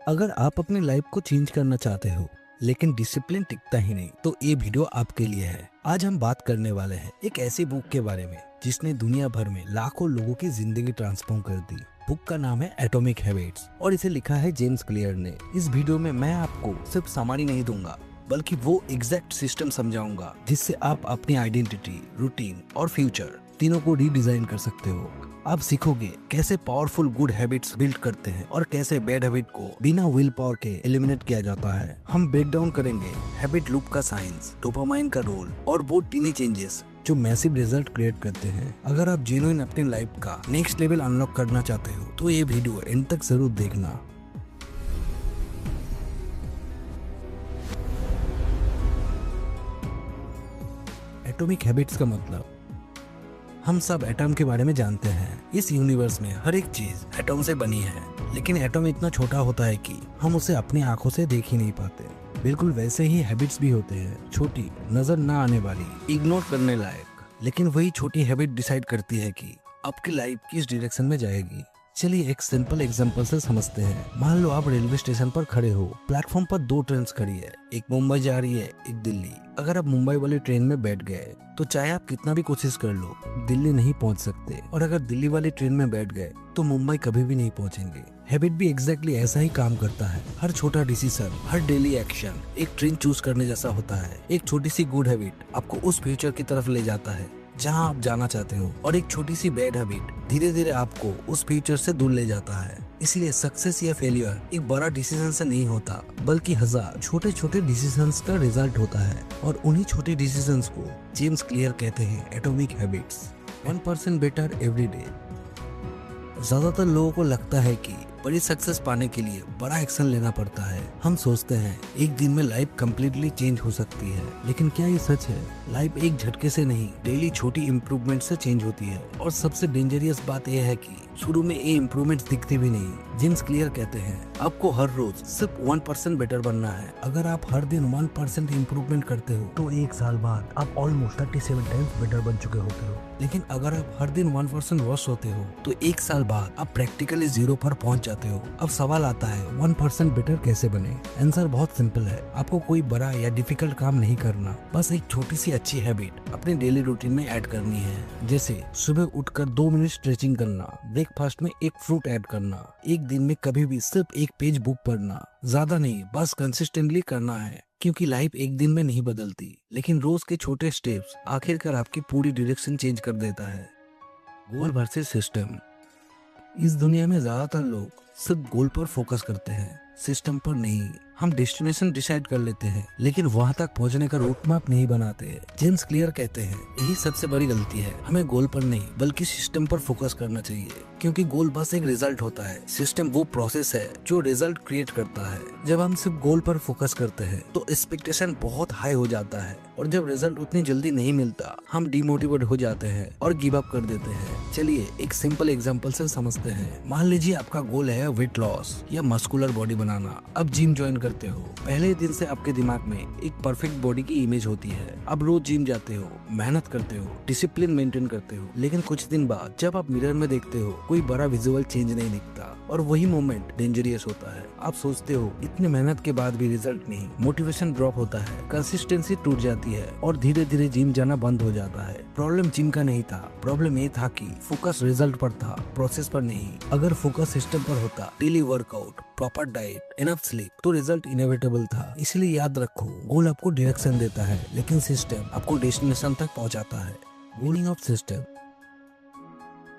अगर आप अपनी लाइफ को चेंज करना चाहते हो लेकिन डिसिप्लिन टिकता ही नहीं, तो ये वीडियो आपके लिए है। आज हम बात करने वाले हैं एक ऐसी बुक के बारे में जिसने दुनिया भर में लाखों लोगों की जिंदगी ट्रांसफॉर्म कर दी। बुक का नाम है एटॉमिक हैबिट्स और इसे लिखा है जेम्स क्लियर ने। इस वीडियो में मैं आपको सिर्फ समरी नहीं दूंगा, बल्कि वो एग्जैक्ट सिस्टम समझाऊंगा जिससे आप अपनी आइडेंटिटी, रूटीन और फ्यूचर तीनों को रीडिजाइन कर सकते हो। आप सीखोगे कैसे पावरफुल गुड हैबिट्स बिल्ड करते हैं और कैसे बैड हैबिट को बिना विल पावर के एलिमिनेट किया जाता है। हम ब्रेक डाउन करेंगे हैबिट लूप का साइंस, डोपामाइन का रोल और वो टीनी चेंजेस जो मैसिव रिजल्ट क्रिएट करते हैं। अगर आप जेन्युइन अपनी लाइफ का नेक्स्ट लेवल अनलॉक करना चाहते हो तो ये वीडियो एंड तक जरूर देखना। एटॉमिक हैबिट्स का मतलब, हम सब एटम के बारे में जानते हैं। इस यूनिवर्स में हर एक चीज एटम से बनी है, लेकिन एटम इतना छोटा होता है कि हम उसे अपनी आंखों से देख ही नहीं पाते। बिल्कुल वैसे ही हैबिट्स भी होते हैं, छोटी, नजर ना आने वाली, इग्नोर करने लायक, लेकिन वही छोटी हैबिट डिसाइड करती है कि आपकी लाइफ किस डायरेक्शन में जाएगी। चलिए एक सिंपल एग्जांपल से समझते हैं। मान लो आप रेलवे स्टेशन पर खड़े हो, प्लेटफॉर्म पर दो ट्रेन खड़ी है, एक मुंबई जा रही है, एक दिल्ली। अगर आप मुंबई वाली ट्रेन में बैठ गए तो चाहे आप कितना भी कोशिश कर लो, दिल्ली नहीं पहुंच सकते। और अगर दिल्ली वाली ट्रेन में बैठ गए तो मुंबई कभी भी नहीं पहुंचेंगे। हैबिट भी एग्जैक्टली ऐसा ही काम करता है। हर छोटा डिसीजन, हर डेली एक्शन एक ट्रेन चूज करने जैसा होता है। एक छोटी सी गुड हैबिट आपको उस फ्यूचर की तरफ ले जाता है जहां आप जाना चाहते हो, और एक छोटी सी बैड हैबिट धीरे धीरे आपको उस फ्यूचर से दूर ले जाता है। इसलिए सक्सेस या फेलियर एक बड़ा डिसीजन से नहीं होता, बल्कि हजार छोटे छोटे डिसीजंस का रिजल्ट होता है। और उन्हीं छोटे डिसीजंस को जेम्स क्लियर कहते हैं atomic habits. 1% better every day. ज्यादातर लोगों को लगता है कि बड़ी सक्सेस पाने के लिए बड़ा एक्शन लेना पड़ता है। हम सोचते हैं एक दिन में लाइफ कम्प्लीटली चेंज हो सकती है, लेकिन क्या ये सच है? लाइफ एक झटके से नहीं, डेली छोटी इम्प्रूवमेंट से चेंज होती है। और सबसे डेंजरियस बात यह है कि शुरू में ये इम्प्रूवमेंट दिखती भी नहीं। जेम्स क्लियर कहते हैं आपको हर रोज सिर्फ 1% बेटर बनना है। अगर आप हर दिन 1% इम्प्रूवमेंट करते हो तो एक साल बाद आप ऑलमोस्ट 37 टाइम्स बेटर बन चुके होते हो। लेकिन अगर आप हर दिन 1% वर्स होते हो तो एक साल बाद आप प्रैक्टिकली 0 पर पहुंच जाते हो। अब सवाल आता है 1% बेटर कैसे बने? आंसर बहुत सिंपल है। आपको कोई बड़ा या डिफिकल्ट काम नहीं करना, बस एक छोटी सी अच्छी हैबिट अपने डेली रूटीन में ऐड करनी है। जैसे सुबह उठकर 2 मिनट स्ट्रेचिंग करना, ब्रेकफास्ट में एक फ्रूट ऐड करना, एक दिन में कभी भी सिर्फ एक पेज बुक पढ़ना। ज्यादा नहीं, बस कंसिस्टेंटली करना है, क्योंकि लाइफ एक दिन में नहीं बदलती, लेकिन रोज के छोटे स्टेप्स आखिरकार आपकी पूरी डायरेक्शन चेंज कर देता है। गोल वर्सेस सिस्टम। इस दुनिया में ज्यादातर लोग सिर्फ गोल पर फोकस करते हैं, सिस्टम पर नहीं। हम डेस्टिनेशन डिसाइड कर लेते हैं, लेकिन वहां तक पहुंचने का रोड मैप नहीं बनाते हैं। जेम्स क्लियर कहते हैं यही सबसे बड़ी गलती है। हमें गोल पर नहीं बल्कि सिस्टम पर फोकस करना चाहिए, क्योंकि गोल बस एक रिजल्ट होता है, सिस्टम वो प्रोसेस है जो रिजल्ट क्रिएट करता है। जब हम सिर्फ गोल पर फोकस करते हैं तो एक्सपेक्टेशन बहुत हाई हो जाता है, और जब रिजल्ट उतनी जल्दी नहीं मिलता हम डिमोटिवेट हो जाते हैं और गिव अप कर देते हैं। चलिए एक सिंपल एग्जांपल से समझते हैं। मान लीजिए आपका गोल है वेट लॉस या मस्कुलर बॉडी बनाना। अब जिम ज्वाइन करते हो। पहले दिन से आपके दिमाग में एक परफेक्ट बॉडी की इमेज होती है। अब रोज जिम जाते हो, मेहनत करते हो, डिसिप्लिन मेंटेन करते हो, लेकिन कुछ दिन बाद जब आप मिरर में देखते हो कोई बड़ा विजुअल चेंज नहीं दिखता, और वही मोमेंट डेंजरियस होता है। आप सोचते हो इतनी मेहनत के बाद भी रिजल्ट नहीं, मोटिवेशन ड्रॉप होता है, कंसिस्टेंसी टूट जाती है और धीरे धीरे जिम जाना बंद हो जाता है। प्रॉब्लम जिम का नहीं था, प्रॉब्लम ये था कि फोकस रिजल्ट पर था, प्रोसेस पर नहीं। अगर फोकस सिस्टम पर होता, daily workout, proper diet, enough sleep, तो रिजल्ट इनएविटेबल था। इसलिए याद रखो, गोल आपको डायरेक्शन देता है, लेकिन सिस्टम आपको डेस्टिनेशन तक पहुंचाता है। Meaning of system.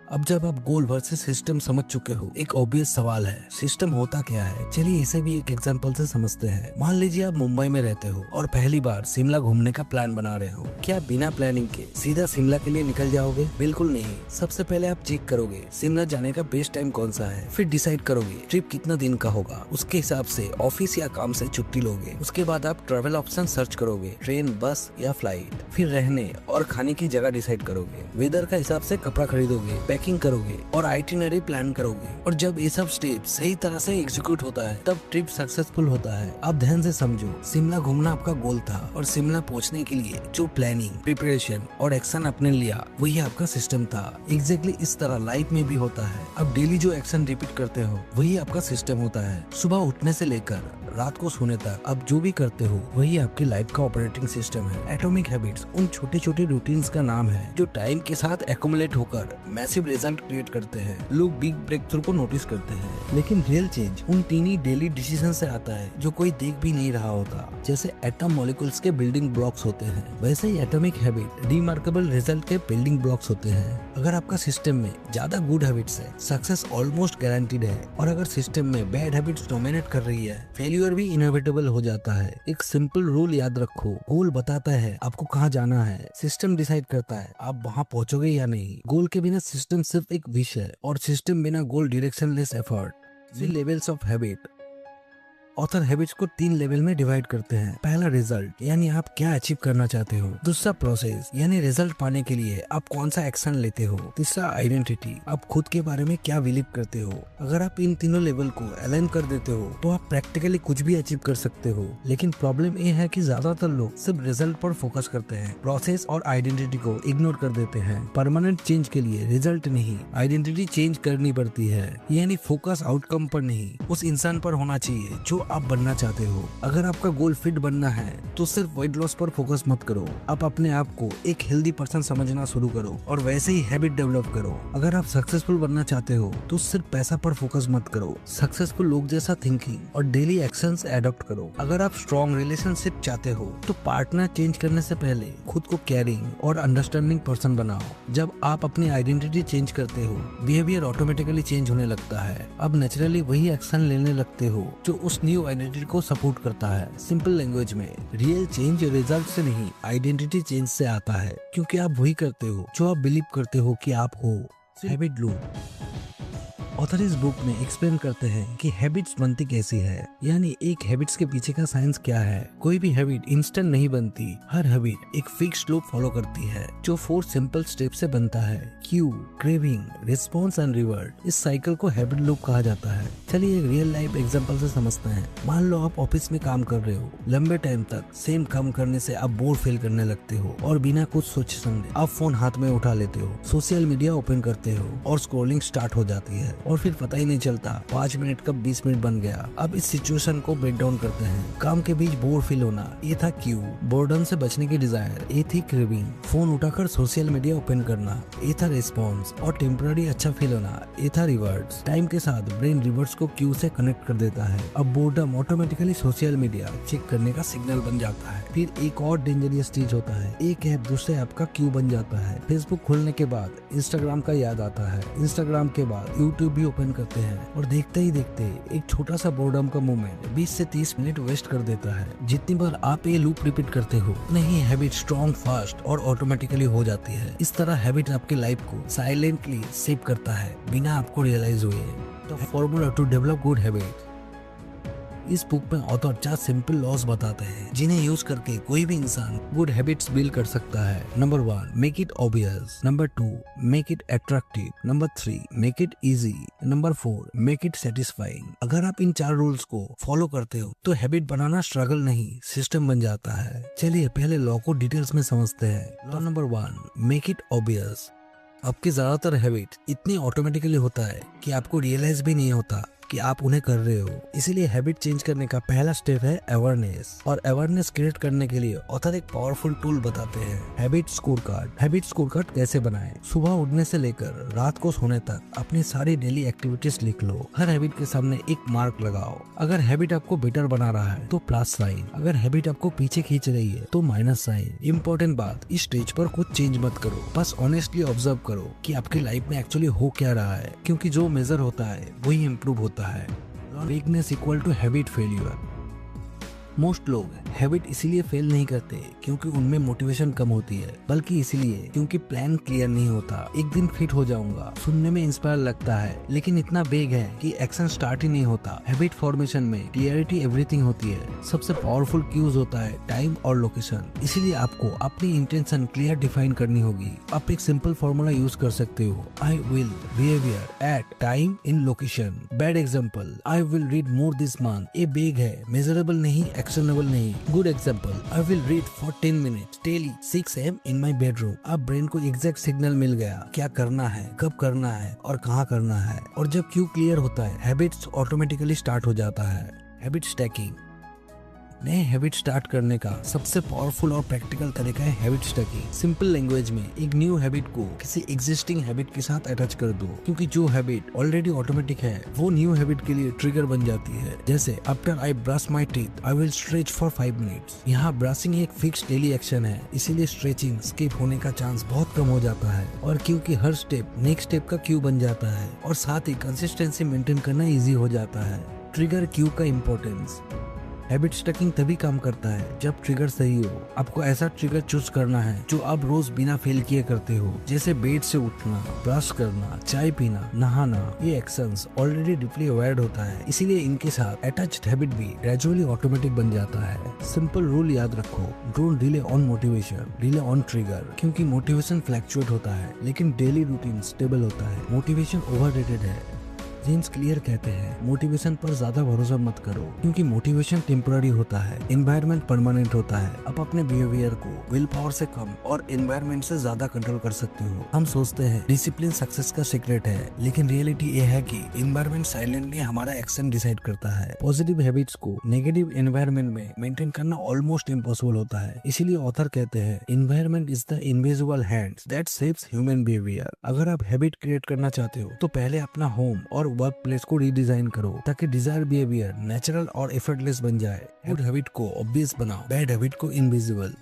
अब जब आप गोल वर्सेस सिस्टम समझ चुके हो, एक ऑब्वियस सवाल है, सिस्टम होता क्या है? चलिए इसे भी एक एग्जांपल से समझते हैं। मान लीजिए आप मुंबई में रहते हो और पहली बार शिमला घूमने का प्लान बना रहे हो। क्या बिना प्लानिंग के सीधा शिमला के लिए निकल जाओगे? बिल्कुल नहीं। सबसे पहले आप चेक करोगे शिमला जाने का बेस्ट टाइम कौन सा है, फिर डिसाइड करोगे ट्रिप कितना दिन का होगा, उसके हिसाब से ऑफिस या काम से छुट्टी लोगे। उसके बाद आप ट्रेवल ऑप्शन सर्च करोगे, ट्रेन, बस या फ्लाइट। फिर रहने और खाने की जगह डिसाइड करोगे, वेदर का हिसाब से कपड़ा खरीदोगे, पैकिंग करोगे और आइटिनरी प्लान करोगे, और जब ये सब स्टेप सही तरह से एग्जीक्यूट होता है तब ट्रिप सक्सेसफुल होता है। आप ध्यान से समझो, शिमला घूमना आपका गोल था और शिमला पहुंचने के लिए जो प्लानिंग, प्रिपरेशन और एक्शन आपने लिया वही आपका सिस्टम था। एग्जैक्टली इस तरह लाइफ में भी होता है। अब डेली जो एक्शन रिपीट करते हो वही आपका सिस्टम होता है। सुबह उठने से लेकर रात को सोने तक आप जो भी करते हो वही आपकी लाइफ का ऑपरेटिंग सिस्टम है। एटॉमिक हैबिट्स उन छोटे छोटे रूटीन्स का नाम है जो टाइम के साथ एक्यूमुलेट होकर मैसिव रिजल्ट क्रिएट करते हैं। लोग बिग ब्रेक थ्रू को नोटिस करते हैं, लेकिन रियल चेंज उन टीनी डेली डिसीजन से आता है जो कोई देख भी नहीं रहा होता। जैसे एटम मॉलिक्यूल्स के बिल्डिंग ब्लॉक्स होते हैं, वैसे ही एटॉमिक हैबिट रिमार्केबल रिजल्ट के बिल्डिंग ब्लॉक्स होते हैं। अगर आपका सिस्टम में ज्यादा गुड हैबिट्स है, सक्सेस ऑलमोस्ट गारंटीड है, और अगर सिस्टम में बैड हैबिट्स डोमिनेट कर रही है, फेल्यूर भी इनएविटेबल हो जाता है। एक सिंपल रूल याद रखो, गोल बताता है आपको कहाँ जाना है, सिस्टम डिसाइड करता है आप वहाँ पहुँचोगे या नहीं। गोल के बिना सिस्टम सिर्फ एक विश है, और सिस्टम बिना goal directionless effort. 3 levels of habit. Author habits को 3 लेवल में डिवाइड करते हैं। पहला रिजल्ट, यानी आप क्या अचीव करना चाहते हो। दूसरा प्रोसेस, यानी रिजल्ट पाने के लिए आप कौन सा एक्शन लेते हो। तीसरा आइडेंटिटी, आप खुद के बारे में क्या बिलीव करते हो। अगर आप इन तीनों लेवल को अलाइन कर देते हो तो आप प्रैक्टिकली कुछ भी अचीव कर सकते हो। लेकिन प्रॉब्लम ये है कि ज्यादातर लोग सिर्फ रिजल्ट पर फोकस करते हैं, प्रोसेस और आइडेंटिटी को इग्नोर कर देते हैं। परमानेंट चेंज के लिए रिजल्ट नहीं, आइडेंटिटी चेंज करनी पड़ती है। यानी फोकस आउटकम पर नहीं, उस इंसान पर होना चाहिए जो आप बनना चाहते हो। अगर आपका गोल फिट बनना है तो सिर्फ वेट लॉस पर फोकस मत करो। आप अपने आप को एक हेल्दी पर्सन समझना शुरू करो और वैसे ही हैबिट डेवलप करो। अगर आप सक्सेसफुल बनना चाहते हो तो सिर्फ पैसा पर फोकस मत करो, सक्सेसफुल लोग जैसा थिंकिंग और डेली एक्शंस एडॉप्ट करो। अगर आप स्ट्रॉन्ग रिलेशनशिप चाहते हो तो पार्टनर चेंज करने से पहले खुद को केयरिंग और अंडरस्टैंडिंग पर्सन बनाओ। जब आप अपनी आइडेंटिटी चेंज करते हो, बिहेवियर ऑटोमेटिकली चेंज होने लगता है। अब नेचुरली वही एक्शन लेने लगते हो जो उस न्यू आइडेंटिटी को सपोर्ट करता है। सिंपल लैंग्वेज में, रियल चेंज रिजल्ट से नहीं, आइडेंटिटी चेंज से आता है, क्योंकि आप वही करते हो जो आप बिलीव करते हो कि आप हो। Habit loop. ऑथर इस बुक में एक्सप्लेन करते हैं कि हैबिट्स बनती कैसी है, यानी एक हैबिट्स के पीछे का साइंस क्या है। कोई भी हैबिट इंस्टेंट नहीं बनती। हर हैबिट एक फिक्स लूप फॉलो करती है जो 4 सिंपल स्टेप से बनता है। Q, craving, response and revered. इस साइकिल को हैबिट लूप कहा जाता है। चलिए एक रियल लाइफ एग्जांपल से समझते हैं। मान लो आप ऑफिस में काम कर रहे हो। लंबे टाइम तक सेम काम करने से आप बोर फील करने लगते हो और बिना कुछ सोचे समझे आप फोन हाथ में उठा लेते हो, सोशल मीडिया ओपन करते हो और स्क्रॉलिंग स्टार्ट हो जाती है, और फिर पता ही नहीं चलता 5 मिनट कब 20 मिनट बन गया। अब इस सिचुएशन को ब्रेक डाउन करते हैं। काम के बीच बोर फील होना, ये था क्यू। बोर्डम से बचने की डिजायर, ये थी क्रेविंग। फोन उठाकर सोशल मीडिया ओपन करना, ये था रिस्पॉन्स। और टेम्पररी अच्छा फील होना, ये था रिवर्ड्स। टाइम के साथ ब्रेन रिवर्ड्स को क्यू से कनेक्ट कर देता है। अब boredom automatically social media check करने का सिग्नल बन जाता है। फिर एक और डेंजरियस चीज होता है, एक ऐप दूसरे ऐप का क्यू बन जाता है। फेसबुक खोलने के बाद इंस्टाग्राम का याद आता है, इंस्टाग्राम के बाद यूट्यूब भी ओपन करते हैं, और देखते ही देखते एक छोटा सा बोर्डम का मोमेंट 20 से 30 मिनट वेस्ट कर देता है। जितनी बार आप ये लूप रिपीट करते हो, नहीं हैबिट स्ट्रॉन्ग, फास्ट और ऑटोमेटिकली हो जाती है। इस तरह हैबिट आपकी लाइफ को साइलेंटली शेप करता है बिना आपको रियलाइज हुए। The formula to develop good habit. इस बुक में ऑथर 4 सिंपल लॉज बताते हैं जिन्हें यूज करके कोई भी इंसान गुड हैबिट्स बिल्ड कर सकता है। Number 1, make it obvious. Number 2, make it attractive. Number 3, make it easy. Number 4, make it satisfying. अगर आप इन 4 रूल्स को फॉलो करते हो तो हैबिट बनाना स्ट्रगल नहीं, सिस्टम बन जाता है। चलिए पहले लॉ को डिटेल्स में समझते हैं। Law number 1, make it obvious. आपके ज्यादातर हैबिट इतने ऑटोमेटिकली होता है कि आपको रियलाइज भी नहीं होता कि आप उन्हें कर रहे हो। इसीलिए हैबिट चेंज करने का पहला स्टेप है अवेयरनेस। और अवेयरनेस क्रिएट करने के लिए ऑथर एक पावरफुल टूल बताते हैं, habit score card. Habit score card कैसे बनाएं? सुबह उठने से लेकर रात को सोने तक अपनी सारी डेली एक्टिविटीज लिख लो। हर हैबिट के सामने एक मार्क लगाओ। अगर हैबिट आपको बेटर बना रहा है तो प्लस साइन, अगर हैबिट आपको पीछे खींच रही है तो माइनस साइन। इम्पोर्टेंट बात, इस स्टेज पर कुछ चेंज मत करो, बस ऑनेस्टली ऑब्जर्व करो कि आपकी लाइफ में एक्चुअली हो क्या रहा है, क्योंकि जो मेजर होता है वही इम्प्रूव होता है। Weakness equal to habit failure. Most लोग हैबिट इसीलिए फेल नहीं करते क्योंकि उनमें मोटिवेशन कम होती है, बल्कि इसीलिए क्योंकि प्लान क्लियर नहीं होता। एक दिन फिट हो जाऊंगा सुनने में इंस्पायर लगता है, लेकिन इतना वेग है कि एक्शन स्टार्ट ही नहीं होता। हैबिट फॉर्मेशन में क्लियरिटी एवरीथिंग होती है। सबसे पावरफुल क्यूज होता है टाइम और लोकेशन। इसीलिए आपको अपनी इंटेंशन क्लियर डिफाइन करनी होगी। आप एक सिंपल फॉर्मूला यूज कर सकते हो, I will behaviour at time in location. Bad example, I will read more this month. ये बेग है, मेजरेबल नहीं, एक्शनेबल नहीं। Good example, I will read for 10 minutes daily 6 AM in my bedroom. अब brain को exact signal मिल गया, क्या करना है, कब करना है और कहाँ करना है। और जब क्यू क्लियर होता है, हैबिट्स ऑटोमेटिकली स्टार्ट हो जाता है। हैबिट स्टैकिंग, नए हैबिट स्टार्ट करने का सबसे पावरफुल और प्रैक्टिकल तरीका है हैबिट स्टैकिंग। सिंपल लैंग्वेज में एक न्यू हैबिट को किसी एग्जिस्टिंग हैबिट के साथ अटैच कर दो, क्योंकि जो हैबिट ऑलरेडी ऑटोमेटिक है वो न्यू हैबिट के लिए ट्रिगर बन जाती है। जैसे after I brush my teeth I will stretch for 5 minutes. यहाँ ब्रशिंग एक फिक्स डेली एक्शन है, इसीलिए स्ट्रेचिंग स्किप होने का चांस बहुत कम हो जाता है। और क्योंकि हर स्टेप नेक्स्ट स्टेप का क्यू बन जाता है, और साथ ही कंसिस्टेंसी मेंटेन करना इजी हो जाता है। ट्रिगर क्यू का इम्पोर्टेंस, हैबिट स्टैकिंग तभी काम करता है जब ट्रिगर सही हो। आपको ऐसा ट्रिगर चूज करना है जो आप रोज बिना फेल किए करते हो, जैसे बेड से उठना, ब्रश करना, चाय पीना, नहाना। ये एक्शंस ऑलरेडी डीपली अवेयर्ड होता है, इसीलिए इनके साथ अटैच्ड हैबिट भी ग्रेजुअली ऑटोमेटिक बन जाता है। सिंपल रूल याद रखो, don't delay on motivation, delay on trigger. क्योंकि मोटिवेशन फ्लैक्चुएट होता है लेकिन डेली रूटीन स्टेबल होता है। मोटिवेशन ओवररेटेड है। जेम्स क्लियर कहते हैं मोटिवेशन पर ज्यादा भरोसा मत करो, क्योंकि मोटिवेशन टेम्पररी होता है, एनवायरनमेंट परमानेंट होता है। आप अपने बिहेवियर को विल पावर से कम और एनवायरनमेंट से ज्यादा कंट्रोल कर सकते हो। हम सोचते हैं डिसिप्लिन सक्सेस का सीक्रेट है, लेकिन रियलिटी ये है कि एनवायरनमेंट साइलेंटली हमारा एक्शन डिसाइड करता है। पॉजिटिव हैबिट्स को नेगेटिव एनवायरनमेंट में मेंटेन करना ऑलमोस्ट इम्पॉसिबल होता है। इसीलिए ऑथर कहते हैं environment is the invisible hands that shapes human behaviour. अगर आप हैबिट क्रिएट करना चाहते हो तो पहले अपना होम और वर्क प्लेस को रीडिजाइन करो, ताकि डिजायर बिहेवियर नेचुरल और एफर्टलेस बन जाए। गुड हैबिट को ऑब्वियस बनाओ, बैड हैबिट को इनविजिबल।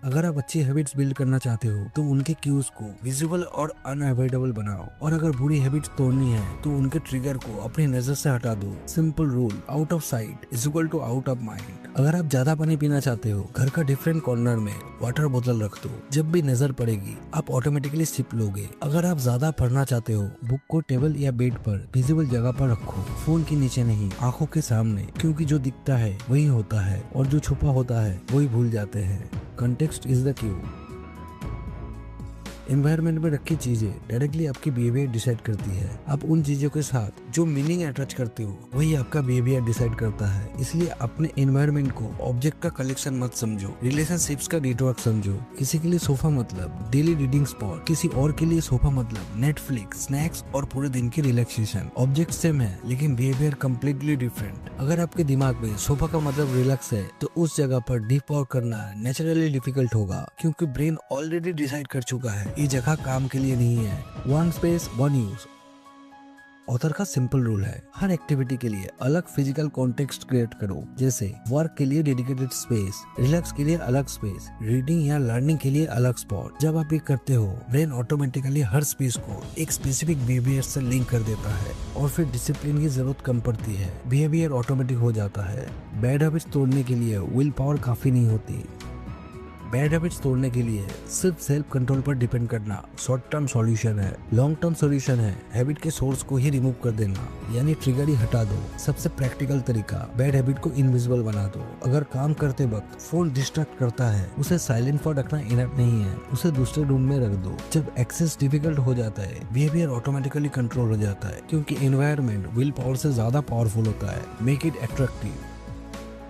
अगर आप अच्छी हैबिट्स बिल्ड करना चाहते हो तो उनके क्यूज को विजिबल और अनअवॉइडेबल बनाओ, और अगर बुरी हैबिट्स तोड़नी है तो उनके ट्रिगर को अपनी नजर से हटा दो। Simple rule, out of sight is equal to out of mind. अगर आप ज्यादा पानी पीना चाहते हो, घर का डिफरेंट कॉर्नर में वाटर बोतल रख दो, जब भी नजर पड़ेगी आप ऑटोमेटिकली सिप लोगे। अगर आप ज्यादा पढ़ना चाहते हो, बुक को टेबल या बेड पर विजिबल जगह पर रखो, फोन के नीचे नहीं, आंखों के सामने, क्योंकि जो दिखता है वही होता है और जो छुपा होता है वही भूल जाते हैं। Context is the Q. Environment में रखी चीजें डायरेक्टली आपकी बिहेवियर डिसाइड करती है। आप उन चीजों के साथ जो मीनिंग अटैच करते हो वही आपका बिहेवियर डिसाइड करता है। इसलिए अपने एनवायरनमेंट को ऑब्जेक्ट का कलेक्शन मत समझो, रिलेशनशिप्स का नेटवर्क समझो। किसी के लिए सोफा मतलब डेली रीडिंग स्पॉट, किसी और के लिए सोफा मतलब नेटफ्लिक्स, स्नैक्स और पूरे दिन की रिलैक्सेशन। ऑब्जेक्ट सेम है लेकिन बिहेवियर कम्प्लीटली डिफरेंट। अगर आपके दिमाग में सोफा का मतलब रिलैक्स है तो उस जगह पर डीप वर्क करना नेचुरली डिफिकल्ट होगा, क्योंकि ब्रेन ऑलरेडी डिसाइड कर चुका है ये जगह काम के लिए नहीं है। One space one use. Author का सिंपल रूल है, हर एक्टिविटी के लिए अलग फिजिकल कॉन्टेक्स्ट क्रिएट करो। जैसे वर्क के लिए डेडिकेटेड स्पेस, रिलैक्स के लिए अलग स्पेस, रीडिंग या लर्निंग के लिए अलग स्पॉट। जब आप ये करते हो, ब्रेन ऑटोमेटिकली हर स्पेस को एक स्पेसिफिक बिहेवियर से लिंक कर देता है, और फिर डिसिप्लिन की जरूरत कम पड़ती है, बिहेवियर ऑटोमेटिक हो जाता है। बैड हैबिट्स तोड़ने के लिए विल पावर काफी नहीं होती। बैड हैबिट्स तोड़ने के लिए सिर्फ सेल्फ कंट्रोल पर डिपेंड करना शॉर्ट टर्म सॉल्यूशन है। लॉन्ग टर्म सॉल्यूशन है हैबिट के सोर्स को ही रिमूव कर देना, यानी ट्रिगर ही हटा दो। सबसे प्रैक्टिकल तरीका, बैड हैबिट को इनविजिबल बना दो। अगर काम करते वक्त फोन डिस्ट्रैक्ट करता है, उसे साइलेंट पर रखना इनफ नहीं है, उसे दूसरे रूम में रख दो। जब एक्सेस डिफिकल्ट हो जाता है, बिहेवियर ऑटोमेटिकली कंट्रोल हो जाता है, क्योंकि एनवायरनमेंट विल पावर से ज्यादा पावरफुल होता है। Make it attractive.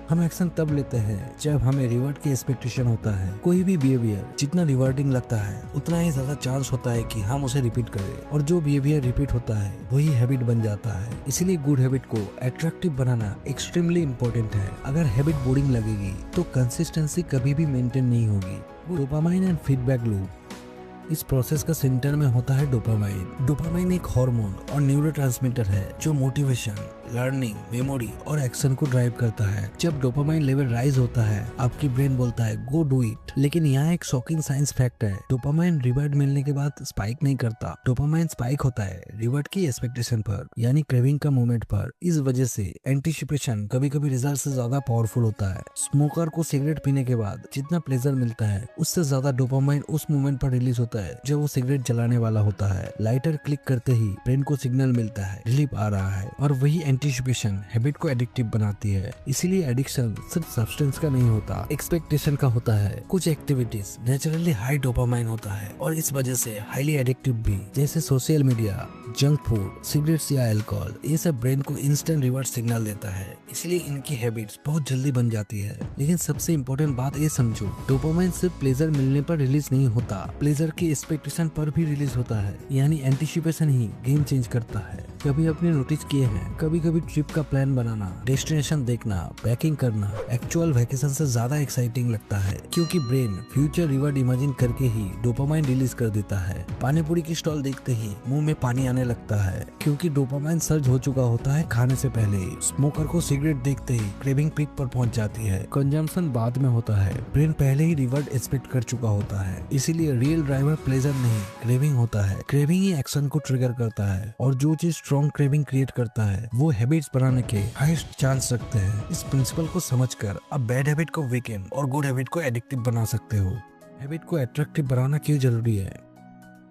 हम एक्शन तब लेते हैं जब हमें रिवॉर्ड की एक्सपेक्टेशन होता है। कोई भी बिहेवियर जितना रिवार्डिंग लगता है उतना ही ज्यादा चांस होता है कि हम उसे रिपीट करें, और जो बिहेवियर रिपीट होता है वही हैबिट बन जाता है। इसीलिए गुड हैबिट को अट्रैक्टिव बनाना एक्सट्रीमली इम्पोर्टेंट है। अगर हैबिट बोरिंग लगेगी तो कंसिस्टेंसी कभी भी मेंटेन नहीं होगी। Dopamine and feedback loop. इस प्रोसेस का सेंटर में होता है डोपामाइन। डोपामाइन एक हार्मोन और न्यूरोट्रांसमीटर है जो मोटिवेशन, लर्निंग, मेमोरी और एक्शन को ड्राइव करता है। जब डोपामाइन लेवल राइज होता है आपकी ब्रेन बोलता है गो डू इट। लेकिन यहाँ एक शॉकिंग साइंस फैक्ट है, डोपामाइन रिवॉर्ड मिलने के बाद स्पाइक नहीं करता। डोपामाइन स्पाइक होता है रिवॉर्ड की एक्सपेक्टेशन पर, यानी क्रेविंग का मोमेंट पर। इस वजह से एंटीसिपेशन कभी कभी रिजल्ट से ज्यादा पावरफुल होता है। स्मोकर को सिगरेट पीने के बाद जितना प्लेजर मिलता है उससे ज्यादा डोपामाइन उस मोमेंट पर रिलीज होता है जब वो सिगरेट जलाने वाला होता है। लाइटर क्लिक करते ही ब्रेन को सिग्नल मिलता है रिलीफ आ रहा है, और वही एंटीसिपेशन हैबिट को एडिक्टिव बनाती है। इसीलिए एडिक्शन सिर्फ सब्सटेंस का नहीं होता, एक्सपेक्टेशन का होता है। कुछ एक्टिविटीज नेचुरली हाई डोपामाइन होता है और इस वजह से हाईली एडिक्टिव भी, जैसे social media, junk food, cigarettes या अल्कोहल। ये सब ब्रेन को इंस्टेंट रिवॉर्ड सिग्नल देता है, इसलिए इनकी हैबिट्स बहुत जल्दी बन जाती है। लेकिन सबसे इम्पोर्टेंट बात ये समझो, डोपामाइन सिर्फ प्लेजर मिलने पर रिलीज नहीं होता, प्लेजर की एक्सपेक्टेशन पर भी रिलीज होता है। यानी एंटीसिपेशन ही गेम चेंज करता है। कभी आपने नोटिस किए हैं, कभी कभी ट्रिप का प्लान बनाना, डेस्टिनेशन देखना, पैकिंग करना एक्चुअल वैकेशन से ज्यादा एक्साइटिंग लगता है, क्योंकि ब्रेन फ्यूचर रिवॉर्ड इमेजिन करके ही डोपामाइन रिलीज कर देता है। पानी पूरी की स्टॉल देखते ही मुंह में पानी आने लगता है, क्योंकि डोपामाइन सर्ज हो चुका होता है खाने से पहले ही। स्मोकर को सिगरेट देखते ही क्रेविंग पीक पर पहुंच जाती है। कंजम्पशन बाद में होता है, ब्रेन पहले ही रिवॉर्ड एक्सपेक्ट कर चुका होता है। इसीलिए रियल ड्राइवर प्लेजर नहीं, क्रेविंग होता है। क्रेविंग ही एक्शन को ट्रिगर करता है, और जो चीज स्ट्रॉन्ग क्रेविंग क्रिएट करता है वो हैबिट्स बनाने के हाईएस्ट चांस रखते हैं। इस प्रिंसिपल को समझकर आप बैड हैबिट को वीकेंड और गुड हैबिट को एडिक्टिव बना सकते हो। हैबिट को अट्रैक्टिव बनाना क्यों जरूरी है?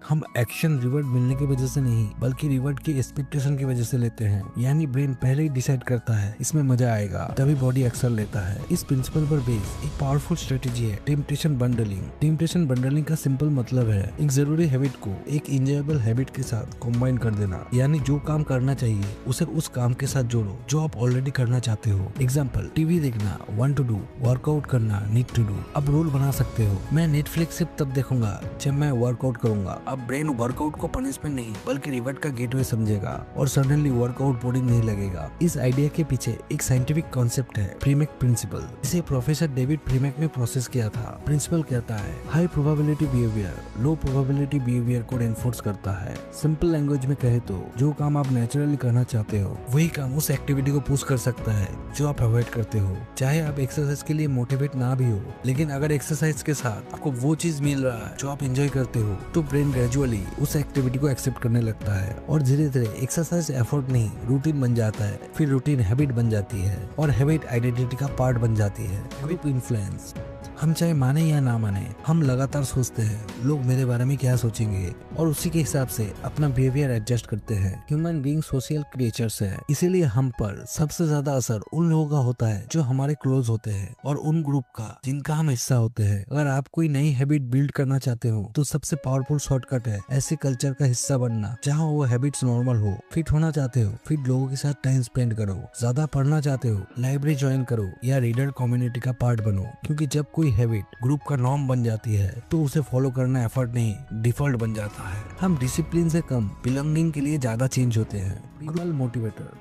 हम एक्शन रिवॉर्ड मिलने की वजह से नहीं, बल्कि रिवॉर्ड की एक्सपेक्टेशन की वजह से लेते हैं। यानी ब्रेन पहले ही डिसाइड करता है इसमें मजा आएगा, तभी बॉडी एक्शन लेता है। इस प्रिंसिपल पर बेस एक पावरफुल स्ट्रेटेजी है टेम्पटेशन बंडलिंग। टेम्पटेशन बंडलिंग का सिंपल मतलब है एक जरूरी हैबिट को एक इंजॉयबल हैबिट के साथ कंबाइन कर देना। यानी जो काम करना चाहिए उसे उस काम के साथ जोड़ो जो आप ऑलरेडी करना चाहते हो। एग्जाम्पल, टीवी देखना, वांट टू डू, वर्कआउट करना, नीड टू डू। अब रूल बना सकते हो, मैं नेटफ्लिक्स सिर्फ तब देखूंगा जब मैं वर्कआउट करूंगा। अब ब्रेन वर्कआउट को पनिशमेंट नहीं बल्कि रिवॉर्ड का गेटवे समझेगा, और सडनली वर्कआउट बोरिंग नहीं लगेगा। इस आइडिया के पीछे एक साइंटिफिक कॉन्सेप्ट है प्रीमेक प्रिंसिपल, जिसे प्रोफेसर डेविड प्रीमेक ने प्रोसेस किया था। प्रिंसिपल कहता है हाई प्रोबेबिलिटी बिहेवियर लो प्रोबेबिलिटी बिहेवियर को एनफोर्स करता है। सिंपल लैंग्वेज में कहे तो जो काम आप नेचुरली करना चाहते हो वही काम उस एक्टिविटी को पुश कर सकता है जो आप अवॉइड करते हो। चाहे आप एक्सरसाइज के लिए मोटिवेट ना भी हो, लेकिन अगर एक्सरसाइज के साथ आपको वो चीज मिल रहा है जो आप एंजॉय करते हो तो ब्रेन ग्रेजुअली उस एक्टिविटी को एक्सेप्ट करने लगता है, और धीरे धीरे एक्सरसाइज एफर्ट नहीं रूटीन बन जाता है। फिर रूटीन हैबिट बन जाती है, और हैबिट आइडेंटिटी का पार्ट बन जाती है। ग्रुप इन्फ्लुएंस, हम चाहे माने या ना माने, हम लगातार सोचते हैं लोग मेरे बारे में क्या सोचेंगे, और उसी के हिसाब से अपना बिहेवियर एडजस्ट करते हैं। ह्यूमन बीइंग सोशल क्रिएचर्स है, इसीलिए हम पर सबसे ज्यादा असर उन लोगों का होता है जो हमारे क्लोज होते हैं और उन ग्रुप का जिनका हम हिस्सा होते हैं। अगर आप कोई नई हैबिट बिल्ड करना चाहते हो तो सबसे पावरफुल शॉर्टकट है ऐसे कल्चर का हिस्सा बनना जहाँ वो हैबिट्स नॉर्मल हो। फिट होना चाहते हो, फिट लोगों के साथ टाइम स्पेंड करो। ज्यादा पढ़ना चाहते हो, लाइब्रेरी ज्वाइन करो या रीडर कम्युनिटी का पार्ट बनो, क्योंकि जब कोई हैबिट ग्रुप का नॉर्म बन जाती है तो उसे फॉलो करना एफर्ट नहीं डिफॉल्ट बन जाता है। हम डिसिप्लिन से कम बिलोंगिंग के लिए ज्यादा चेंज होते हैं। प्रिंसिपल मोटिवेटर,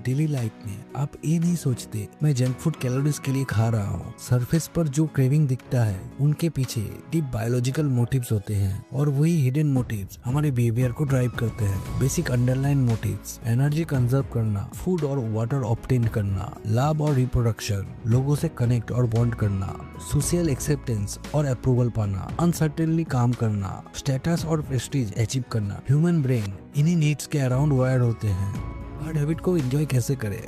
डेली लाइफ में आप ये नहीं सोचते मैं जंक फूड कैलोरीज के लिए खा रहा हूँ। सरफेस पर जो क्रेविंग दिखता है उनके पीछे डीप बायोलॉजिकल मोटिव्स होते हैं, और वही हिडन मोटिव्स हमारे बिहेवियर को ड्राइव करते हैं। Basic underline motives energy conserve करना, फूड और वाटर ऑब्टेन करना, लाभ और रिप्रोडक्शन, लोगों से कनेक्ट और बॉन्ड करना, सोशल एक्सेप्टेंस और अप्रूवल पाना, अनसर्टेनली काम करना, स्टेटस और प्रेस्टीज अचीव करना। ह्यूमन ब्रेन इन्हीं नीड्स के अराउंड वायर्ड होते हैं। हार्ड हैबिट को एंजॉय कैसे करें?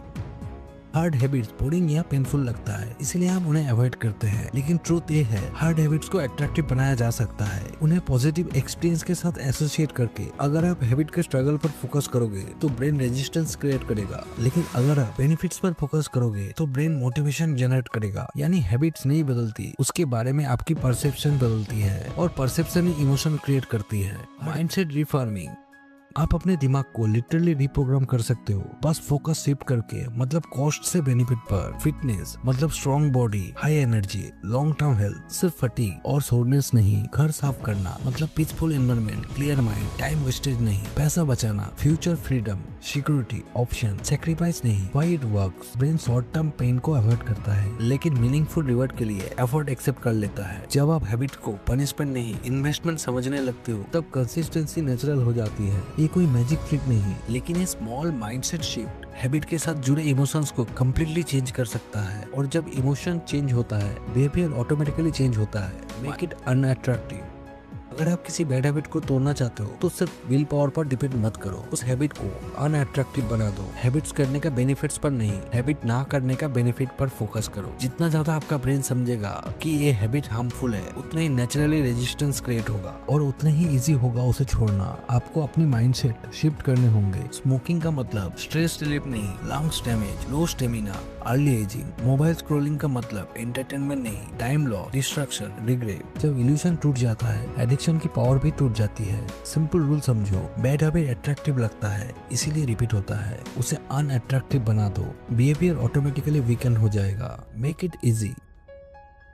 हार्ड हैबिट्स बोरिंग या पेनफुल लगता है, इसलिए हम उन्हें अवॉइड करते हैं। लेकिन ट्रूथ ये है हार्ड हैबिट्स को अट्रैक्टिव बनाया जा सकता है उन्हें पॉजिटिव एक्सपीरियंस के साथ एसोसिएट करके। अगर आप हैबिट के स्ट्रगल पर फोकस करोगे तो ब्रेन रेजिस्टेंस क्रिएट करेगा, लेकिन अगर आप बेनिफिट्स पर फोकस करोगे तो ब्रेन मोटिवेशन जनरेट करेगा। यानी हैबिट्स नहीं बदलती, उसके बारे में आपकी परसेप्शन बदलती है, और परसेप्शन ही इमोशन क्रिएट करती है। माइंडसेट रिफॉर्मिंग, आप अपने दिमाग को लिटरली रिप्रोग्राम कर सकते हो, बस फोकस शिफ्ट करके, मतलब कॉस्ट से बेनिफिट पर। फिटनेस मतलब strong body, high energy, long term health, सिर्फ फटीग और सोरनेस नहीं। घर साफ करना मतलब peaceful environment, clear mind, time wastage नहीं। पैसा बचाना, future freedom, security, option, sacrifice नहीं। Why it works? Brain short term pain को अवॉइड करता है, लेकिन मीनिंगफुल रिवॉर्ड के लिए एफर्ट एक्सेप्ट कर लेता है। जब आप हैबिट को पनिशमेंट नहीं, इन्वेस्टमेंट समझने लगते हो, तब कंसिस्टेंसी नेचुरल हो जाती है। ये कोई मैजिक ट्रिक नहीं, लेकिन ये स्मॉल माइंडसेट शिफ्ट हैबिट के साथ जुड़े इमोशंस को कम्प्लीटली चेंज कर सकता है। और जब इमोशन चेंज होता है, बिहेवियर ऑटोमेटिकली चेंज होता है। Make it unattractive. अगर आप किसी बैड हैबिट को तोड़ना चाहते हो, तो सिर्फ विल पावर पर डिपेंड मत करो, उस हैबिट को अनअट्रैक्टिव बना दो। हैबिट्स करने का बेनिफिट्स पर नहीं, हैबिट ना करने का बेनिफिट पर फोकस करो। जितना ज्यादा आपका ब्रेन समझेगा कि ये हैबिट हार्मफुल है, उतना ही नेचुरली रेजिस्टेंस क्रिएट होगा और उतना ही इजी होगा उसे छोड़ना। आपको अपनी माइंडसेट शिफ्ट करने होंगे। स्मोकिंग का मतलब स्ट्रेस रिलीफ नहीं, lungs damage, low stamina, early aging. Mobile scrolling का मतलब एंटरटेनमेंट नहीं, टाइम लॉस, डिस्ट्रैक्शन, रिग्रेट। जब इल्यूशन टूट जाता है, एडिक्शन की पावर भी टूट जाती है। सिंपल रूल समझो, बैड हैबिट अट्रैक्टिव लगता है इसीलिए रिपीट होता है, उसे अनअट्रैक्टिव बना दो, बिहेवियर ऑटोमेटिकली वीकन हो जाएगा। Make it easy.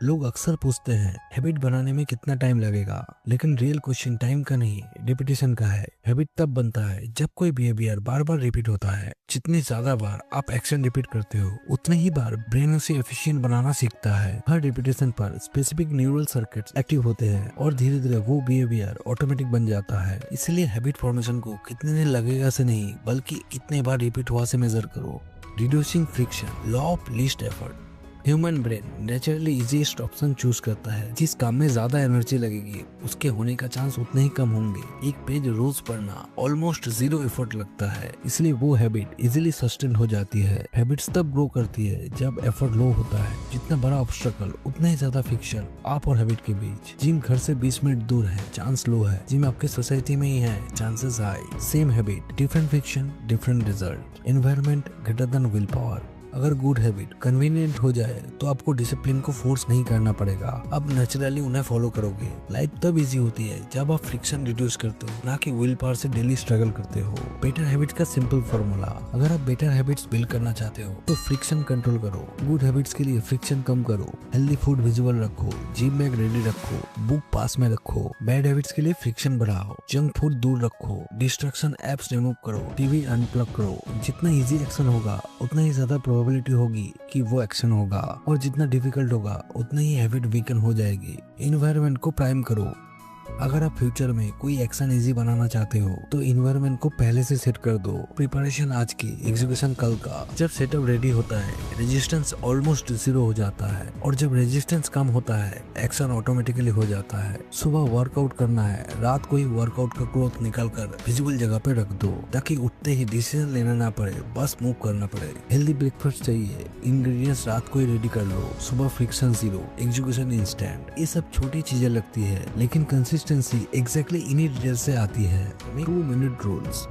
लोग अक्सर पूछते हैं हैबिट बनाने में कितना टाइम लगेगा, लेकिन रियल क्वेश्चन टाइम का नहीं, रिपीटेशन का है। हैबिट तब बनता है जब कोई बिहेवियर बार बार रिपीट होता है। जितनी ज्यादा बार आप एक्शन रिपीट करते हो, उतने ही बार ब्रेन उसे एफिशिएंट बनाना सीखता है। हर रिपीटेशन पर स्पेसिफिक न्यूरल सर्किट्स एक्टिव होते हैं और धीरे धीरे वो बिहेवियर ऑटोमेटिक बन जाता है। इसलिए हैबिट फॉर्मेशन को कितने दिन लगेगा से नहीं, बल्कि कितने बार रिपीट हुआ से मेजर करो। Reducing friction, law of least effort. Human brain naturally easiest option choose करता है। जिस काम में ज्यादा एनर्जी लगेगी, उसके होने का चांस उतने ही कम होंगे। एक पेज रोज पढ़ना ऑलमोस्ट जीरो एफर्ट लगता है, इसलिए वो हैबिट इजीली सस्टेन हो जाती है। हैबिट्स तब ग्रो करती है जब एफर्ट लो होता है। जितना बड़ा ऑब्स्टेकल, उतना ही ज्यादा फ्रिक्शन आप और हैबिट के बीच। जिम घर से 20 मिनट दूर है, चांस लो है। जिम आपके सोसाइटी में ही है, chances high. Same habit, different friction, different result. Environment greater than will power. अगर गुड हैबिट कन्वीनियंट हो जाए, तो आपको डिसिप्लिन को फोर्स नहीं करना पड़ेगा, अब नेचुरली उन्हें फॉलो करोगे। लाइफ तब इजी होती है जब आप फ्रिक्शन रिड्यूस करते हो, ना कि विल पावर से डेली स्ट्रगल करते हो। बेटर हैबिट का सिंपल फॉर्मूला। अगर आप बेटर हैबिट्स बिल्ड करना चाहते हो, तो फ्रिक्शन कंट्रोल करो। गुड हैबिट्स के लिए फ्रिक्शन कम करो। हेल्दी फूड विजुअल रखो, जिम बैग रेडी रखो, बुक पास में रखो। बैड हैबिट्स के लिए फ्रिक्शन बढ़ाओ, जंक फूड दूर रखो, डिस्ट्रैक्शन एप्स रिमूव करो, टीवी अनप्लग करो। जितना इजी एक्शन होगा, उतना ही ज्यादा प्रोबेबिलिटी होगी कि वो एक्शन होगा, और जितना डिफिकल्ट होगा, उतना ही हैबिट वीकन हो जाएगी। एनवायरनमेंट को प्राइम करो। अगर आप फ्यूचर में कोई एक्शन इजी बनाना चाहते हो, तो इन्वायरमेंट को पहले से सेट कर दो। प्रिपरेशन आज की, एग्जीक्यूशन कल का। जब सेटअप रेडी होता है, रेजिस्टेंस ऑलमोस्ट जीरो हो जाता है, और जब रेजिस्टेंस कम होता है, एक्शन ऑटोमेटिकली हो जाता है। सुबह वर्कआउट करना है, रात को ही वर्कआउट का क्लॉथ निकाल कर विजिबल जगह पे रख दो, ताकि उठते ही डिसीजन लेना ना पड़े, बस मूव करना पड़े। हेल्दी ब्रेकफास्ट चाहिए, इंग्रेडिएंट्स रात को ही रेडी कर लो। सुबह फ्रिक्शन जीरो, एग्जीक्यूशन इंस्टेंट। ये सब छोटी चीजें लगती है, लेकिन कंसिस्टेंसी एग्जैक्टली इन्हीं डिटेल से आती है। 2 मिनट रूल्स।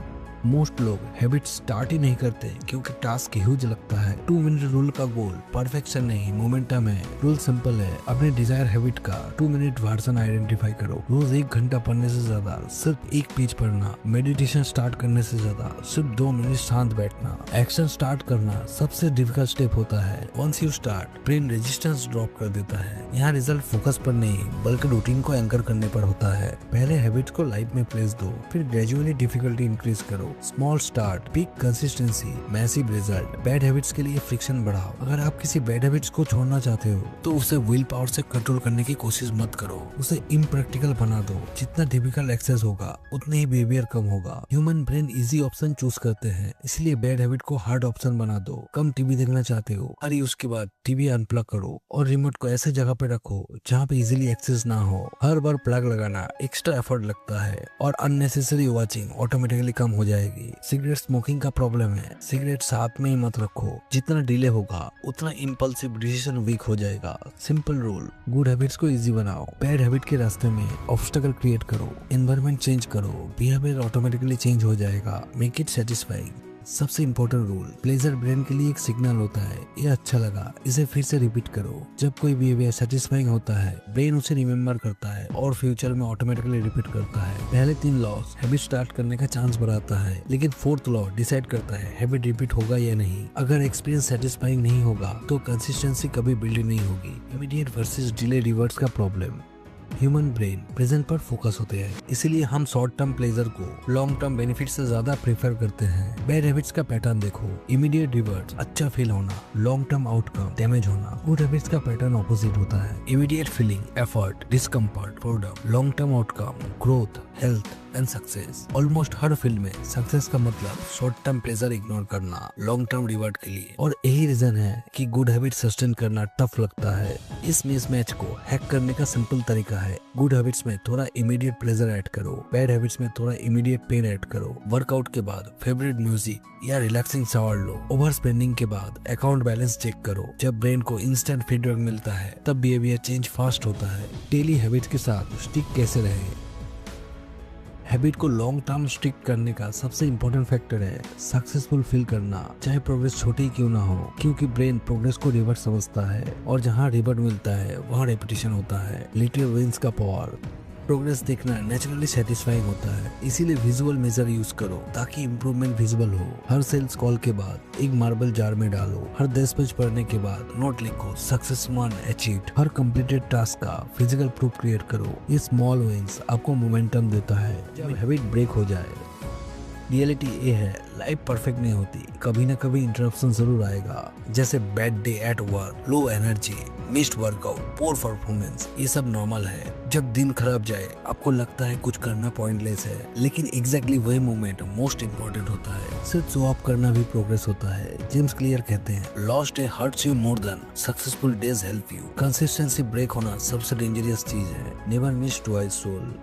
मोस्ट लोग हैबिट स्टार्ट ही नहीं करते क्योंकि टास्क ह्यूज लगता है। 2 मिनट रूल का गोल परफेक्शन नहीं, मोमेंटम है। रूल सिंपल है, अपने डिजायर हैबिट का 2 मिनट वर्जन आइडेंटिफाई करो। रोज 1 घंटा पढ़ने से ज्यादा सिर्फ 1 पेज पढ़ना। मेडिटेशन स्टार्ट करने से ज्यादा सिर्फ 2 मिनट शांत बैठना। एक्शन स्टार्ट करना सबसे डिफिकल्ट स्टेप होता है। Once you start, brain resistance drop कर देता है। यहाँ रिजल्ट फोकस पर नहीं, बल्कि रूटीन को एंकर करने पर होता है। पहले हैबिट को लाइफ में प्लेस दो, फिर ग्रेजुअली डिफिकल्टी इंक्रीज करो। Small start, big consistency, massive result. Bad habits के लिए फ्रिक्शन बढ़ाओ। अगर आप किसी बैड हैबिट्स को छोड़ना चाहते हो, तो उसे विल पावर से कंट्रोल करने की कोशिश मत करो, उसे इम्प्रैक्टिकल बना दो। जितना डिफिकल्ट एक्सेस होगा, उतने ही बिहेवियर कम होगा। Human brain easy option choose करते हैं, इसलिए बैड हैबिट को हार्ड ऑप्शन बना दो। कम टीवी देखना चाहते हो, अरे उसके बाद टीवी अनप्लग करो और रिमोट को ऐसे जगह पे रखो जहाँ पे इजीली एक्सेस ना हो। हर बार प्लग लगाना एक्स्ट्रा एफर्ट लगता है, और अननेसेसरी वॉचिंग ऑटोमेटिकली कम हो जाएगी। सिगरेट स्मोकिंग का प्रॉब्लम है, सिगरेट साथ में ही मत रखो। जितना डिले होगा, उतना इम्पल्सिव डिसीजन वीक हो जाएगा। सिंपल रूल, गुड हैबिट्स को इजी बनाओ, बैड हैबिट के रास्ते में ऑब्स्टेकल क्रिएट करो, एनवायरनमेंट चेंज करो, बिहेवियर ऑटोमेटिकली चेंज हो जाएगा। Make it satisfying. सबसे इम्पोर्टेंट रूल, प्लेजर ब्रेन के लिए एक सिग्नल होता है, ये अच्छा लगा, इसे फिर से रिपीट करो। जब कोई बिहेवियर सेटिस्फाइंग होता है, ब्रेन उसे रिमेम्बर करता है और फ्यूचर में ऑटोमेटिकली रिपीट करता है। पहले 3 लॉस हैबिट स्टार्ट करने का चांस बढ़ाता है, लेकिन 4th लॉ डिसाइड करता है हैबिट रिपीट होगा या नहीं। अगर एक्सपीरियंस सेटिस्फाइंग नहीं होगा तो कंसिस्टेंसी कभी बिल्ड नहीं होगी। इमीडिएट वर्सेस डिले रिवर्ट्स का प्रॉब्लम। ह्यूमन ब्रेन प्रेजेंट पर फोकस होते हैं, इसीलिए हम शॉर्ट टर्म प्लेजर को लॉन्ग टर्म बेनिफिट से ज्यादा प्रेफर करते हैं। बैड हैबिट्स का पैटर्न देखो, इमीडिएट रिवर्ट्स अच्छा फील होना, लॉन्ग टर्म आउटकम डैमेज होना। गुड हैबिट्स का पैटर्न ऑपोजिट होता है, immediate feeling, effort, discomfort, freedom, long term outcome, growth, health and success. Almost her field में सक्सेस का मतलब शॉर्ट टर्म प्लेजर इग्नोर करना लॉन्ग टर्म रिवॉर्ड के लिए। और यही रीजन है कि गुड हैबिट सस्टेन करना टफ लगता है। इस मिसमैच को हैक करने का सिंपल तरीका है, गुड हैबिट्स में थोड़ा इमीडिएट प्लेजर ऐड करो, बैड हैबिट्स में थोड़ा इमीडिएट पेन ऐड करो। वर्कआउट के बाद फेवरेट म्यूजिक या रिलैक्सिंग शावर लो। ओवर स्पेंडिंग के बाद अकाउंट बैलेंस चेक करो। जब ब्रेन को इंस्टेंट फीडबैक मिलता है तब बिहेवियर चेंज फास्ट होता है। डेली हैबिट्स के साथ स्टिक कैसे रहे? हैबिट को लॉन्ग टर्म स्टिक करने का सबसे इम्पोर्टेंट फैक्टर है सक्सेसफुल फील करना, चाहे प्रोग्रेस छोटी क्यों ना हो, क्योंकि ब्रेन प्रोग्रेस को रिवर्ट समझता है और जहाँ रिवर्ट मिलता है वहाँ रेपिटेशन होता है। लिटिल विंस का पावर। प्रोग्रेस देखना नेचुरली सेटिस्फाइंग होता है, इसीलिए विजुअल मेजर यूज करो ताकि इम्प्रूवमेंट विजिबल हो। हर सेल्स कॉल के बाद एक मार्बल जार में डालो। हर 10 पेज पढ़ने के बाद नोट लिखो सक्सेस 1 अचीव्ड। हर कंप्लीटेड टास्क का फिजिकल प्रूफ क्रिएट करो। ये स्मॉल विंस आपको मोमेंटम देता है जब हैबिट ब्रेक हो जाए। रियलिटी ये है, लाइफ परफेक्ट नहीं होती, कभी ना कभी इंटरप्शन जरूर आएगा, जैसे bad day at work, low energy, missed workout, poor performance. ये सब नॉर्मल है। जब दिन खराब जाए आपको लगता है कुछ करना पॉइंटलेस है, लेकिन एग्जैक्टली वही मोमेंट मोस्ट इम्पोर्टेंट होता है। सिर्फ शो ऑफ करना भी प्रोग्रेस होता है। जेम्स क्लियर कहते हैं, lost day hurts you more than successful days help you. Consistency break होना सबसे डेंजरस चीज है। Never miss twice soul.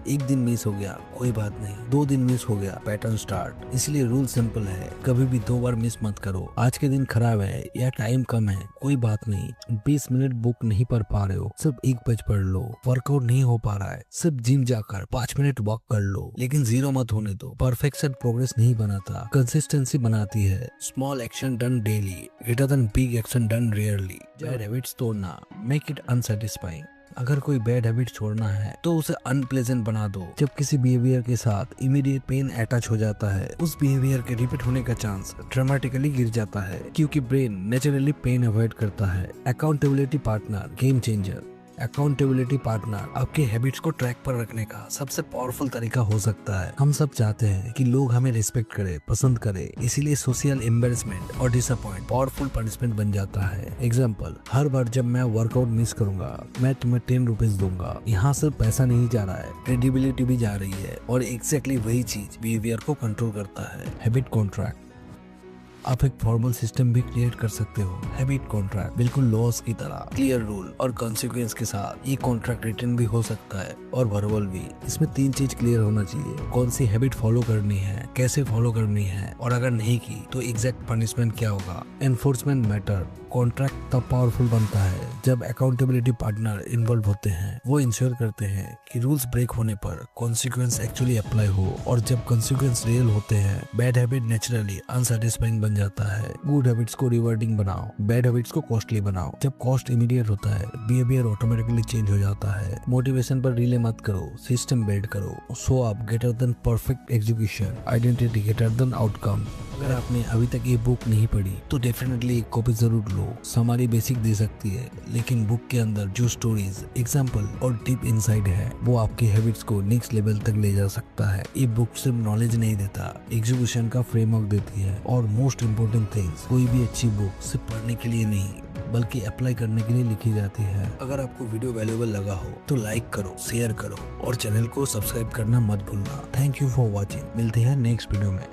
एक दिन मिस हो गया कोई बात नहीं, 2 दिन मिस हो गया पैटर्न स्टार्ट। इसलिए रूल सिंपल है, कभी भी 2 बार मिस मत करो। आज के दिन खराब है या टाइम कम है कोई बात नहीं, 20 मिनट बुक नहीं पढ़ पा रहे हो, सिर्फ 1 पेज पढ़ लो। वर्कआउट नहीं हो पा रहा है, सिर्फ जिम जाकर 5 मिनट वॉक कर लो, लेकिन 0 मत होने दो। परफेक्शन प्रोग्रेस नहीं बनाता, कंसिस्टेंसी बनाती है। Small action done daily greater than big action done rarely. Bad habits तोड़ना, मेक इट अनसेटिस्फाइंग। अगर कोई बैड हैबिट छोड़ना है तो उसे अनप्लेजेंट बना दो। जब किसी बिहेवियर के साथ इमीडिएट पेन अटैच हो जाता है, उस बिहेवियर के रिपीट होने का चांस ड्रामेटिकली गिर जाता है, क्योंकि ब्रेन नेचुरली पेन अवॉइड करता है। Accountability partner game changer. Accountability partner आपके हैबिट्स को ट्रैक पर रखने का सबसे पावरफुल तरीका हो सकता है। हम सब चाहते हैं कि लोग हमें रिस्पेक्ट करें, पसंद करें, इसीलिए सोशल एम्बेरसमेंट और डिसअपॉइंट पावरफुल पनिशमेंट बन जाता है। एग्जाम्पल, हर बार जब मैं वर्कआउट मिस करूंगा मैं तुम्हें 10 रुपीज दूंगा। यहाँ सिर्फ पैसा नहीं जा रहा है, क्रेडिबिलिटी भी जा रही है, और एग्जैक्टली वही चीज बिहेवियर को कंट्रोल करता है। Habit contract. आप एक फॉर्मल सिस्टम भी क्रिएट कर सकते हो। हैबिट कॉन्ट्रैक्ट बिल्कुल लॉस की तरह, क्लियर रूल और कॉन्सिक्वेंस के साथ। ये कॉन्ट्रैक्ट रिटन भी हो सकता है और वर्बल भी। इसमें 3 चीज क्लियर होना चाहिए, कौन सी हैबिट फॉलो करनी है, कैसे फॉलो करनी है, और अगर नहीं की तो एग्जैक्ट पनिशमेंट क्या होगा। Enforcement matter. कॉन्ट्रैक्ट तब पावरफुल बनता है जब अकाउंटेबिलिटी पार्टनर इन्वॉल्व होते हैं। वो इंश्योर करते हैं कि रूल्स ब्रेक होने पर कॉन्सिक्वेंस एक्चुअली अप्लाई हो, और जब कॉन्सिक्वेंस रियल होते हैं बैड हैबिट नेचुरली अनसेटिस्फाइंग बन जाता है। गुड हैबिट्स को रिवॉर्डिंग बनाओ, बैड हैबिट्स को कॉस्टली बनाओ। जब कॉस्ट इमीडिएट होता है बिहेवियर ऑटोमेटिकली चेंज हो जाता है। मोटिवेशन पर रिले मत करो, सिस्टम बिल्ड करो। Show up greater than perfect execution, identity greater than outcome. अगर आपने अभी तक ये बुक नहीं पढ़ी तो डेफिनेटली एक कॉपी जरूर लो। समरी बेसिक दे सकती है, लेकिन बुक के अंदर जो स्टोरीज, एग्जाम्पल और डीप इनसाइट है वो आपकी हैबिट्स को नेक्स्ट लेवल तक ले जा सकता है। ये बुक सिर्फ नॉलेज नहीं देता, एग्जीक्यूशन का फ्रेमवर्क देती है। और मोस्ट इम्पोर्टेंट थिंग्स, कोई भी अच्छी बुक सिर्फ पढ़ने के लिए नहीं बल्कि अप्लाई करने के लिए लिखी जाती है। अगर आपको वीडियो वैल्यूएबल लगा हो तो लाइक करो, शेयर करो और चैनल को सब्सक्राइब करना मत भूलना। Thank you for watching. मिलते हैं नेक्स्ट वीडियो में।